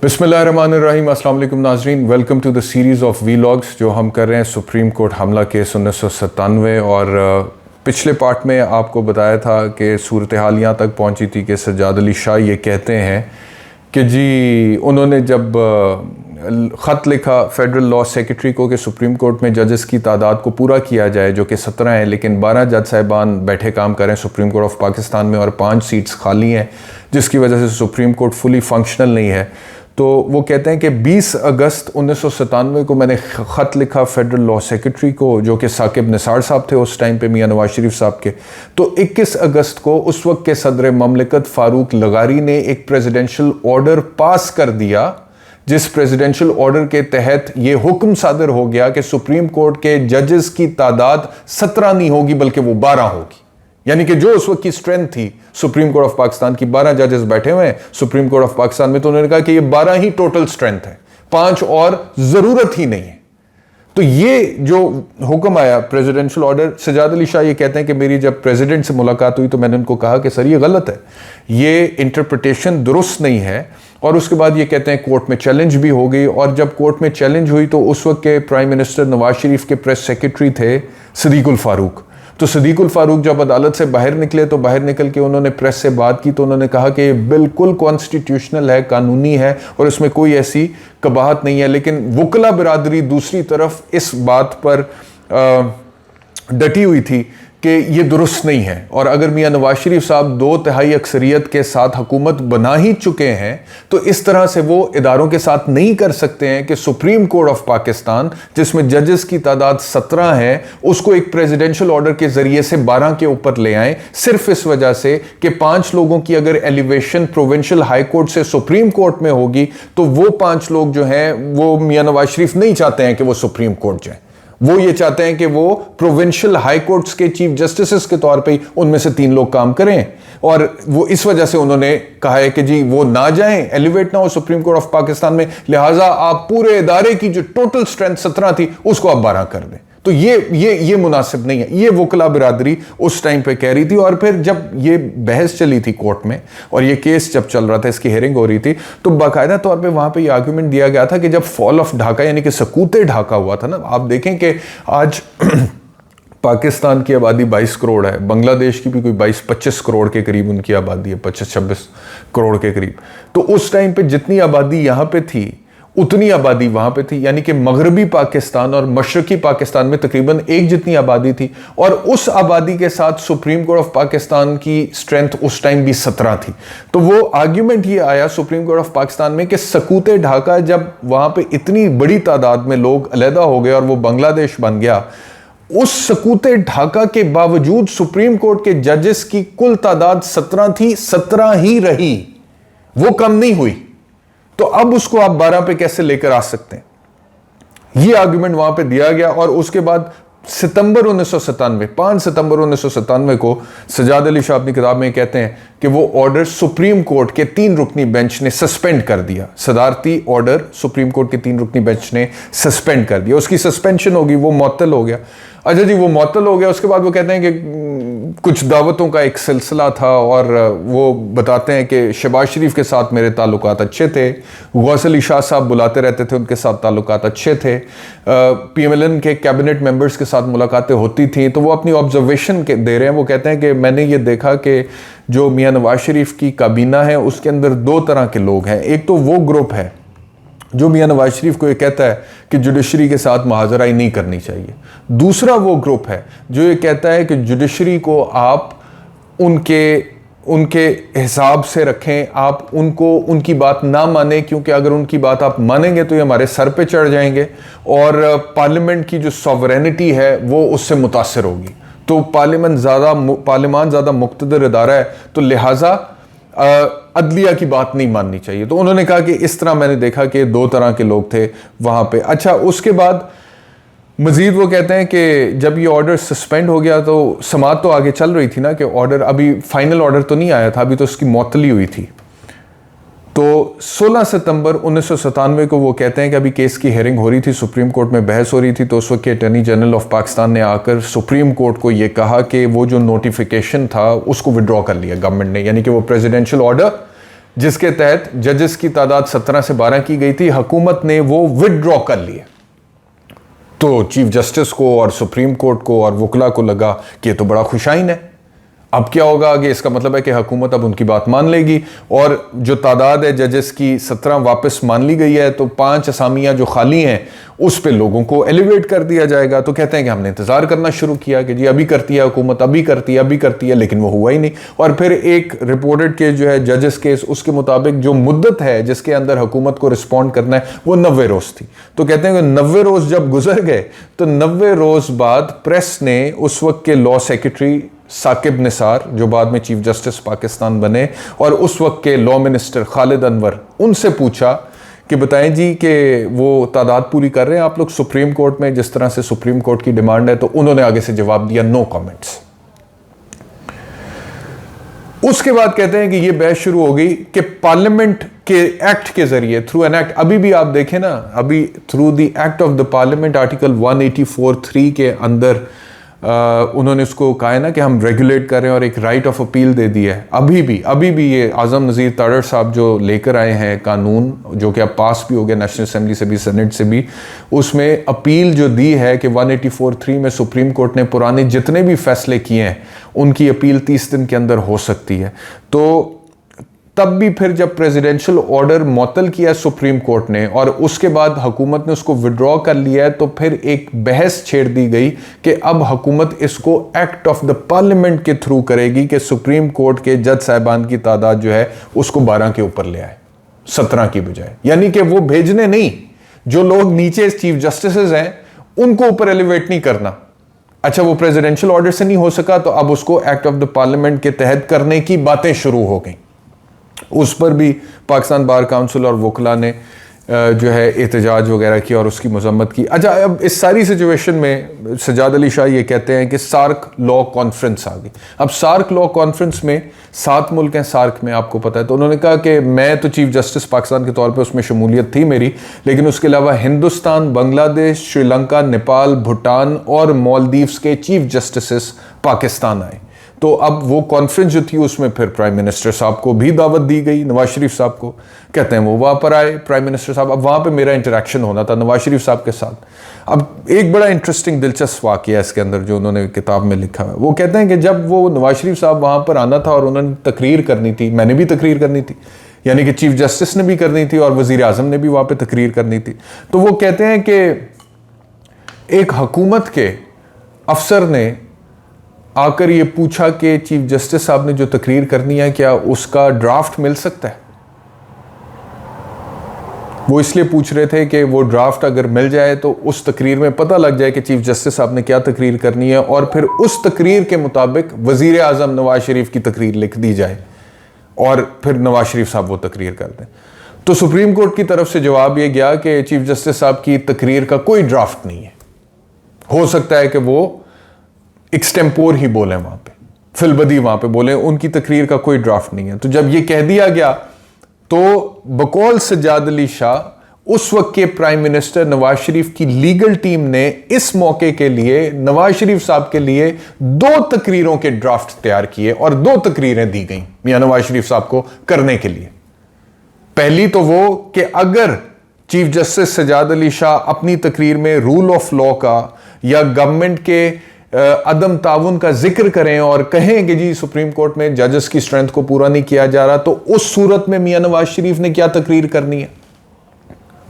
बिस्मिल्लाहिर्रहमानिर्रहीम। अस्सलाम वालेकुम नाजरीन, welcome to the series of vlogs जो हम कर रहे हैं सुप्रीम कोर्ट हमला केस 1997। और पिछले पार्ट में आपको बताया था कि सूरत हाल यहाँ तक पहुँची थी कि सज्जाद अली शाह ये कहते हैं कि जी उन्होंने जब ख़त लिखा फेडरल लॉ सेक्रेटरी को कि सुप्रीम कोर्ट में जजेस की तादाद को पूरा किया जाए, जो कि 17 हैं, लेकिन 12 जज साहिबान बैठे काम करें सुप्रीम कोर्ट ऑफ पाकिस्तान में और 5 सीट्स खाली हैं, जिसकी वजह से सुप्रीम कोर्ट फुली फंक्शनल नहीं है। तो वो कहते हैं कि 20 अगस्त 1997 को मैंने ख़त लिखा फेडरल लॉ सेक्रेटरी को, जो कि साकिब निसार साहब थे उस टाइम पे, मियां नवाज शरीफ साहब के। तो 21 अगस्त को उस वक्त के सदर ममलिकत फ़ारूक लगारी ने एक प्रेसिडेंशियल ऑर्डर पास कर दिया, जिस प्रेसिडेंशियल ऑर्डर के तहत ये हुक्म सादर हो गया कि सुप्रीम कोर्ट के जजेस की तादाद 17 नहीं होगी बल्कि वो 12 होगी। यानी कि जो उस वक्त की स्ट्रेंथ थी सुप्रीम कोर्ट ऑफ पाकिस्तान की, 12 जजेस बैठे हुए हैं सुप्रीम कोर्ट ऑफ पाकिस्तान में, तो उन्होंने कहा कि ये 12 ही टोटल स्ट्रेंथ है, 5 और जरूरत ही नहीं है। तो ये जो हुक्म आया प्रेसिडेंशियल ऑर्डर, सज्जाद अली शाह ये कहते हैं कि मेरी जब प्रेसिडेंट से मुलाकात हुई तो मैंने उनको कहा कि सर ये गलत है, ये इंटरप्रिटेशन दुरुस्त नहीं है। और उसके बाद ये कहते हैं कोर्ट में चैलेंज भी हो गई, और जब कोर्ट में चैलेंज हुई तो उस वक्त के प्राइम मिनिस्टर नवाज शरीफ के प्रेस सेक्रेटरी थे सदीकुल फारूक। तो सदीकुल फारूक जब अदालत से बाहर निकले तो बाहर निकल के उन्होंने प्रेस से बात की, तो उन्होंने कहा कि ये बिल्कुल कॉन्स्टिट्यूशनल है, कानूनी है और इसमें कोई ऐसी कबाहत नहीं है। लेकिन वकला बिरादरी दूसरी तरफ इस बात पर डटी हुई थी कि ये दुरुस्त नहीं है, और अगर मियां नवाज शरीफ साहब 2/3 अक्सरियत के साथ हुकूमत बना ही चुके हैं तो इस तरह से वो इदारों के साथ नहीं कर सकते हैं कि सुप्रीम कोर्ट ऑफ पाकिस्तान, जिसमें जजेस की तादाद 17 है, उसको एक प्रेसिडेंशियल ऑर्डर के जरिए से 12 के ऊपर ले आए, सिर्फ इस वजह से कि 5 लोगों की अगर एलिवेशन प्रोविंशियल हाई कोर्ट से सुप्रीम कोर्ट में होगी तो वो 5 लोग जो हैं वो मियां नवाज शरीफ नहीं चाहते हैं कि वो सुप्रीम कोर्ट जाए, वो ये चाहते हैं कि वो प्रोविंशियल हाई कोर्ट्स के चीफ जस्टिस के तौर पे उनमें से 3 लोग काम करें। और वो इस वजह से उन्होंने कहा है कि जी वो ना जाएं, एलिवेट ना हो सुप्रीम कोर्ट ऑफ पाकिस्तान में, लिहाजा आप पूरे इदारे की जो टोटल स्ट्रेंथ 17 थी उसको आप 12 कर दें। तो ये मुनासिब नहीं है, ये वकला बिरादरी उस टाइम पे कह रही थी। और फिर जब ये बहस चली थी कोर्ट में और ये केस जब चल रहा था, इसकी हेयरिंग हो रही थी, तो बाकायदा तौर पे वहां पे ये आर्गूमेंट दिया गया था कि जब फॉल ऑफ ढाका यानी कि सकूते ढाका हुआ था ना, आप देखें कि आज पाकिस्तान की आबादी 22 करोड़ है, बांग्लादेश की भी कोई 22-25 करोड़ के करीब उनकी आबादी है, 25-26 करोड़ के करीब। तो उस टाइम पे जितनी आबादी यहाँ पे थी उतनी आबादी वहां पे थी, यानी कि मगरबी पाकिस्तान और मशरकी पाकिस्तान में तकरीबन एक जितनी आबादी थी, और उस आबादी के साथ सुप्रीम कोर्ट ऑफ पाकिस्तान की स्ट्रेंथ उस टाइम भी 17 थी। तो वो आर्ग्यूमेंट ये आया सुप्रीम कोर्ट ऑफ पाकिस्तान में कि सकूते ढाका, जब वहां पे इतनी बड़ी तादाद में लोग अलहदा हो गए और वो बांग्लादेश बन गया, उस सकूते ढाका के बावजूद सुप्रीम कोर्ट के जजेस की कुल तादाद 17 थी, 17 ही रही, वो कम नहीं हुई। तो अब उसको आप 12 पे कैसे लेकर आ सकते हैं? ये आर्गुमेंट वहां पे दिया गया। और उसके बाद 5 सितंबर 1997 को सज्जाद अली शाह अपनी किताब में कहते हैं कि वो ऑर्डर सुप्रीम कोर्ट के 3 रुकनी बेंच ने सस्पेंड कर दिया। सदारती ऑर्डर सुप्रीम कोर्ट के 3 रुकनी बेंच ने सस्पेंड कर दिया, उसकी सस्पेंशन होगी, वो मुअत्तल हो गया। अच्छा जी, वो मुअत्तल हो गया। उसके बाद वो कहते हैं कि कुछ दावतों का एक सिलसिला था, और वो बताते हैं कि शहबाज शरीफ के साथ मेरे ताल्लुकात अच्छे थे, गौस अली शाह साहब बुलाते रहते थे, उनके साथ ताल्लुकात अच्छे थे, PMLN के कैबिनेट मेंबर्स के साथ मुलाकातें होती थी। तो वो अपनी ऑब्जर्वेशन दे रहे हैं, वो कहते हैं कि मैंने ये देखा कि जो मियां नवाज शरीफ की काबीना है उसके अंदर 2 तरह के लोग हैं। एक तो वो ग्रुप है जो मियां नवाज शरीफ को ये कहता है कि जुडिशरी के साथ मुहाजराई नहीं करनी चाहिए। दूसरा वो ग्रुप है जो ये कहता है कि जुडिशरी को आप उनके हिसाब से रखें, आप उनकी बात ना माने, क्योंकि अगर उनकी बात आप मानेंगे तो ये हमारे सर पे चढ़ जाएंगे और पार्लियामेंट की जो सॉवरेनिटी है वो उससे मुतासर होगी। तो पार्लियामान ज़्यादा मुक़्तदर इदारा है, तो लिहाजा अदलिया की बात नहीं माननी चाहिए। तो उन्होंने कहा कि इस तरह मैंने देखा कि 2 तरह के लोग थे वहाँ पे। अच्छा, उसके बाद मजीद वो कहते हैं कि जब ये ऑर्डर सस्पेंड हो गया तो समात तो आगे चल रही थी ना, कि ऑर्डर अभी फाइनल ऑर्डर तो नहीं आया था, अभी तो उसकी मुअत्तली हुई थी। तो 16 सितंबर 1997 को वो कहते हैं कि अभी केस की हेयरिंग हो रही थी, सुप्रीम कोर्ट में बहस हो रही थी। तो उस वक्त के अटॉर्नी जनरल ऑफ पाकिस्तान ने आकर सुप्रीम कोर्ट को ये कहा कि वो जो नोटिफिकेशन था उसको विड्रॉ कर लिया गवर्नमेंट ने, यानी कि वो प्रेसिडेंशियल ऑर्डर जिसके तहत जजेस की तादाद 17 से 12 की गई थी, हुकूमत ने वो विदड्रॉ कर लिए। तो चीफ जस्टिस को और सुप्रीम कोर्ट को और वकला को लगा कि ये तो बड़ा खुशाइन है, अब क्या होगा आगे, इसका मतलब है कि हुकूमत अब उनकी बात मान लेगी, और जो तादाद है जजेस की 17 वापस मान ली गई है, तो 5 असामियाँ जो खाली हैं उस पे लोगों को एलिवेट कर दिया जाएगा। तो कहते हैं कि हमने इंतजार करना शुरू किया कि जी अभी करती है हुकूमत, अभी करती है, अभी करती है, लेकिन वो हुआ ही नहीं। और फिर एक रिपोर्टेड केस जो है जजेस केस, उसके मुताबिक जो मुद्दत है जिसके अंदर हुकूमत को रिस्पॉन्ड करना है वो 90 रोज थी। तो कहते हैं कि 90 रोज जब गुजर गए तो 90 रोज बाद प्रेस ने उस वक्त के लॉ सेक्रेटरी साकिब निसार, जो बाद में चीफ जस्टिस पाकिस्तान बने, और उस वक्त के लॉ मिनिस्टर खालिद अनवर, उनसे पूछा कि बताएं जी कि वो तादाद पूरी कर रहे हैं आप लोग सुप्रीम कोर्ट में जिस तरह से सुप्रीम कोर्ट की डिमांड है। तो उन्होंने आगे से जवाब दिया नो कमेंट्स। उसके बाद कहते हैं कि ये बहस शुरू हो गई कि पार्लियामेंट के एक्ट के जरिए, थ्रू एन एक्ट, अभी भी आप देखें ना, अभी through the act of the parliament article 184(3) के अंदर उन्होंने उसको कहा है ना कि हम रेगुलेट कर रहे हैं और एक राइट ऑफ अपील दे दी है। अभी भी ये आजम नज़ीर तारड़ साहब जो लेकर आए हैं कानून, जो कि अब पास भी हो गया नेशनल असेंबली से भी, सेनेट से भी, उसमें अपील जो दी है कि 184(3) में सुप्रीम कोर्ट ने पुराने जितने भी फैसले किए हैं उनकी अपील 30 दिन के अंदर हो सकती है। तो तब भी फिर जब प्रेसिडेंशियल ऑर्डर मुअत्तल किया सुप्रीम कोर्ट ने और उसके बाद हुकूमत ने उसको विड्रॉ कर लिया है, तो फिर एक बहस छेड़ दी गई कि अब हुकूमत इसको एक्ट ऑफ द पार्लियामेंट के थ्रू करेगी कि सुप्रीम कोर्ट के जज साहिबान की तादाद जो है उसको 12 के ऊपर ले आए, 17 की बजाय। यानी कि वो भेजने नहीं, जो लोग नीचे चीफ जस्टिस हैं उनको ऊपर एलिवेट नहीं करना। अच्छा, वो प्रेसिडेंशियल ऑर्डर से नहीं हो सका तो अब उसको एक्ट ऑफ द पार्लियामेंट के तहत करने की बातें शुरू हो गई। उस पर भी पाकिस्तान बार काउंसिल और वकला ने जो है एहतजाज वगैरह किया और उसकी मजम्मत की। अच्छा, अब इस सारी सिचुएशन में सजाद अली शाह ये कहते हैं कि सार्क लॉ कॉन्फ्रेंस आ गई। अब सार्क लॉ कॉन्फ्रेंस में 7 मुल्क हैं सार्क में, आपको पता है। तो उन्होंने कहा कि मैं तो चीफ जस्टिस पाकिस्तान के तौर पे उसमें शमूलियत थी मेरी, लेकिन उसके अलावा हिंदुस्तान, बांग्लादेश, श्रीलंका, नेपाल, भूटान और मालदीव्स के चीफ जस्टिस पाकिस्तान आए। तो अब वो कॉन्फ्रेंस जो थी उसमें फिर प्राइम मिनिस्टर साहब को भी दावत दी गई, नवाज शरीफ साहब को। कहते हैं वो वहाँ पर आए प्राइम मिनिस्टर साहब। अब वहाँ पे मेरा इंटरेक्शन होना था नवाज शरीफ साहब के साथ। अब एक बड़ा इंटरेस्टिंग दिलचस्प वाक़या है इसके अंदर जो उन्होंने किताब में लिखा है। वो कहते हैं कि जब वो नवाज शरीफ साहब वहाँ पर आना था और उन्होंने तकरीर करनी थी, मैंने भी तकरीर करनी थी, यानी कि चीफ जस्टिस ने भी करनी थी और वज़ीर आज़म ने भी वहाँ पर तकरीर करनी थी। तो वो कहते हैं कि एक हुकूमत के अफसर ने आकर ये पूछा कि चीफ जस्टिस साहब ने जो तकरीर करनी है क्या उसका ड्राफ्ट मिल सकता है। वो इसलिए पूछ रहे थे कि वो ड्राफ्ट अगर मिल जाए तो उस तकरीर में पता लग जाए कि चीफ जस्टिस साहब ने क्या तकरीर करनी है, और फिर उस तकरीर के मुताबिक वजीर आज़म नवाज शरीफ की तकरीर लिख दी जाए और फिर नवाज शरीफ साहब वो तकरीर कर दें। तो सुप्रीम कोर्ट की तरफ से जवाब ये गया कि चीफ जस्टिस साहब की तकरीर का कोई ड्राफ्ट नहीं है, हो सकता है कि वो एक्सटेम्पोर ही बोले, वहां पे फिलबदी वहां पे बोले, उनकी तकरीर का कोई ड्राफ्ट नहीं है। तो जब ये कह दिया गया तो बकौल सज्जाद अली शाह उस वक्त के प्राइम मिनिस्टर नवाज शरीफ की लीगल टीम ने इस मौके के लिए नवाज शरीफ साहब के लिए 2 तकरीरों के ड्राफ्ट तैयार किए और 2 तकरीरें दी गई मियां नवाज शरीफ साहब को करने के लिए। पहली तो वो कि अगर चीफ जस्टिस सज्जाद अली शाह अपनी तकरीर में रूल ऑफ लॉ का या गवर्नमेंट के अदम ताउन का जिक्र करें और कहें कि जी सुप्रीम कोर्ट में जजेस की स्ट्रेंथ को पूरा नहीं किया जा रहा, तो उस सूरत में मियां नवाज शरीफ ने क्या तकरीर करनी है।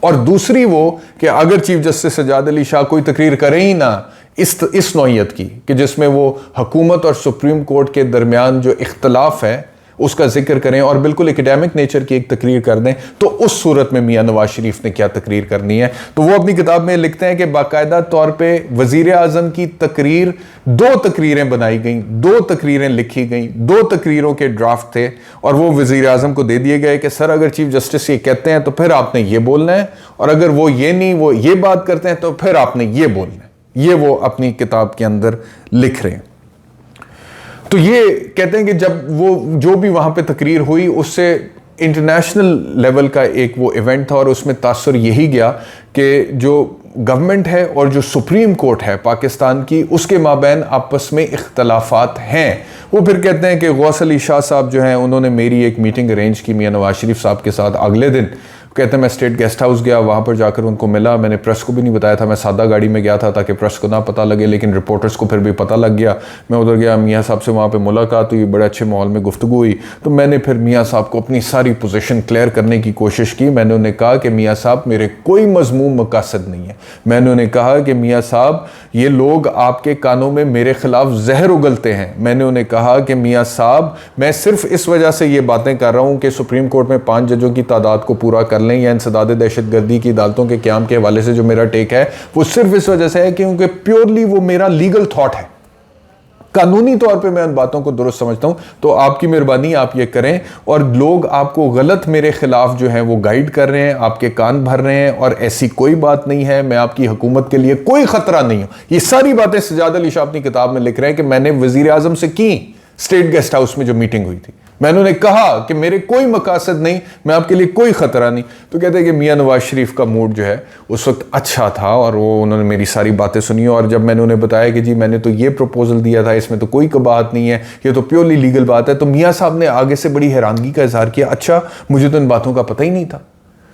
और दूसरी वो कि अगर चीफ जस्टिस सज्जाद अली शाह कोई तकरीर करे ही ना इस नौइयत की कि जिसमें वो हुकूमत और सुप्रीम कोर्ट के दरमियान जो इख्तलाफ है उसका जिक्र करें और बिल्कुल एकेडमिक नेचर की एक तकरीर कर दें, तो उस सूरत में मियां नवाज शरीफ ने क्या तकरीर करनी है। तो वो अपनी किताब में लिखते हैं कि बाकायदा तौर पे वजीर आजम की तकरीर 2 तकरीरें बनाई गई, 2 तकरीरें लिखी गई, 2 तकरीरों के ड्राफ्ट थे और वो वजीर आजम को दे दिए गए कि सर अगर चीफ जस्टिस ये कहते हैं तो फिर आपने ये बोलना है, और अगर वो ये बात करते हैं तो फिर आपने ये बोलना है। ये वो अपनी किताब के अंदर लिख रहे हैं। तो ये कहते हैं कि जब वो जो भी वहां पे तकरीर हुई उससे इंटरनेशनल लेवल का एक वो इवेंट था और उसमें तासुर यही गया कि जो गवर्नमेंट है और जो सुप्रीम कोर्ट है पाकिस्तान की, उसके माबैन आपस में इख्तलाफात हैं। वो फिर कहते हैं कि गौस अली शाह साहब जो हैं उन्होंने मेरी एक मीटिंग अरेंज की मियां नवाज शरीफ साहब के साथ अगले दिन। कहते हैं मैं स्टेट गेस्ट हाउस गया, वहाँ पर जाकर उनको मिला, मैंने प्रेस को भी नहीं बताया था, मैं सादा गाड़ी में गया था ताकि प्रेस को ना पता लगे, लेकिन रिपोर्टर्स को फिर भी पता लग गया। मैं उधर गया, मियाँ साहब से वहाँ पे मुलाकात हुई, बड़े अच्छे माहौल में गुफ्तगू हुई। तो मैंने फिर मियाँ साहब को अपनी सारी पोजीशन क्लियर करने की कोशिश की। मैंने उन्हें कहा कि मियाँ साहब मेरे कोई मजमूम मकासद नहीं है। मैंने उन्हें कहा कि मियाँ साहब ये लोग आपके कानों में मेरे खिलाफ जहर उगलते हैं। मैंने उन्हें कहा कि मियाँ साहब मैं सिर्फ इस वजह से ये बातें कर रहा हूँ कि सुप्रीम कोर्ट में 5 जजों की तादाद को पूरा कर लें या इंसदाद दहशतगर्दी की अदालतों के क़याम के हवाले से जो मेरा टेक है वो सिर्फ इस वजह से है क्योंकि प्योरली वो मेरा लीगल थॉट है, कानूनी तौर पे मैं उन बातों को दुरुस्त समझता हूं। तो आपकी मेहरबानी आप ये करें। और लोग आपको गलत मेरे खिलाफ जो है वो गाइड कर रहे हैं, आपके कान भर रहे हैं, और ऐसी कोई बात नहीं है। मैं आपकी हुकूमत के लिए कोई खतरा नहीं हूं। ये सारी बातें सजाद अली शाह अपनी किताब में लिख रहे हैं कि मैंने वजीर आजम से की स्टेट गेस्ट हाउस में जो मीटिंग हुई थी। मैंने उन्हें कहा कि मेरे कोई मकासद नहीं, मैं आपके लिए कोई खतरा नहीं। तो कहते हैं कि मियां नवाज शरीफ का मूड जो है उस वक्त अच्छा था और वो उन्होंने मेरी सारी बातें सुनी। और जब मैंने उन्हें बताया कि जी मैंने तो ये प्रपोजल दिया था, इसमें तो कोई कबाहत नहीं है, ये तो प्योरली लीगल बात है, तो मियाँ साहब ने आगे से बड़ी हैरानगी का इजहार किया, अच्छा मुझे तो इन बातों का पता ही नहीं था।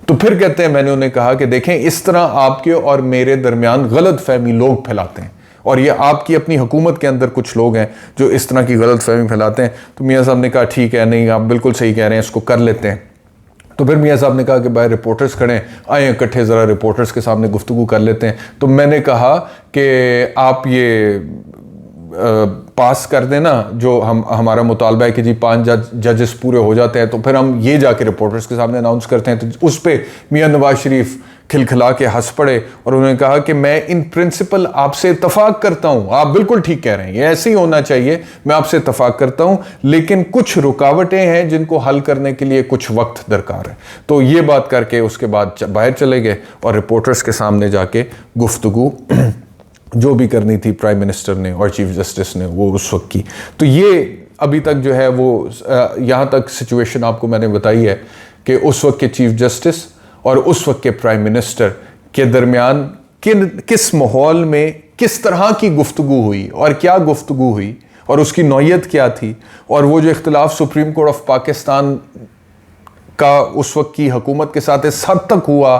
तो फिर कहते हैं मैंने उन्हें कहा कि देखें इस तरह आपके और मेरे दरमियान गलत फहमी लोग फैलाते हैं, और ये आपकी अपनी हुकूमत के अंदर कुछ लोग हैं जो इस तरह की गलत फहमी फैलाते हैं। तो मियाँ साहब ने कहा ठीक है, नहीं आप बिल्कुल सही कह रहे हैं, इसको कर लेते हैं। तो फिर मियाँ साहब ने कहा कि भाई रिपोर्टर्स खड़े हैं, आए इकट्ठे ज़रा रिपोर्टर्स के सामने गुफ्तगू कर लेते हैं। तो मैंने कहा कि आप ये पास कर देना जो हमारा मुतालबा है कि जी 5 जजेस पूरे हो जाते हैं तो फिर हम ये जाके रिपोर्टर्स के सामने अनाउंस करते हैं। तो उस पर मियाँ नवाज शरीफ खिलखिला के हंस पड़े और उन्होंने कहा कि मैं इन प्रिंसिपल आपसे इत्तफाक करता हूं, आप बिल्कुल ठीक कह रहे हैं, ये ऐसे ही होना चाहिए, मैं आपसे इत्तफाक करता हूं, लेकिन कुछ रुकावटें हैं जिनको हल करने के लिए कुछ वक्त दरकार है। तो ये बात करके उसके बाद बाहर चले गए और रिपोर्टर्स के सामने जाके गुफ्तगू जो भी करनी थी प्राइम मिनिस्टर ने और चीफ जस्टिस ने वो उस वक्त की। तो ये अभी तक जो है वो यहाँ तक सिचुएशन आपको मैंने बताई है कि उस वक्त के चीफ जस्टिस और उस वक्त के प्राइम मिनिस्टर के दरमियान किस माहौल में किस तरह की गुफ्तगू हुई और क्या गुफ्तगू हुई और उसकी नौयत क्या थी, और वो जो इख्तिलाफ सुप्रीम कोर्ट ऑफ पाकिस्तान का उस वक्त की हुकूमत के साथ इस हद तक हुआ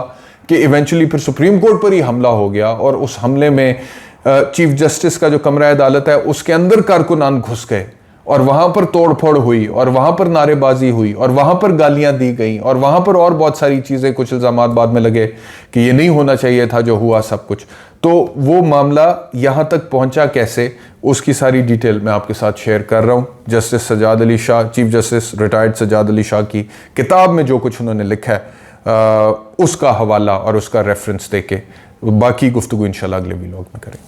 कि इवेंचुअली फिर सुप्रीम कोर्ट पर ही हमला हो गया, और उस हमले में चीफ जस्टिस का जो कमरा अदालत है उसके अंदर कारकुनान घुस गए और वहाँ पर तोड़ फोड़ हुई और वहाँ पर नारेबाजी हुई और वहाँ पर गालियाँ दी गई और वहाँ पर और बहुत सारी चीज़ें, कुछ इल्ज़ामात बाद में लगे कि ये नहीं होना चाहिए था जो हुआ सब कुछ। तो वो मामला यहाँ तक पहुँचा कैसे, उसकी सारी डिटेल मैं आपके साथ शेयर कर रहा हूँ। Justice Sajjad Ali Shah, chief justice retired Sajjad Ali Shah की किताब में जो कुछ उन्होंने लिखा है उसका हवाला और उसका रेफरेंस देके बाकी गुफ्तगू इंशाल्लाह अगले व्लॉग में करें।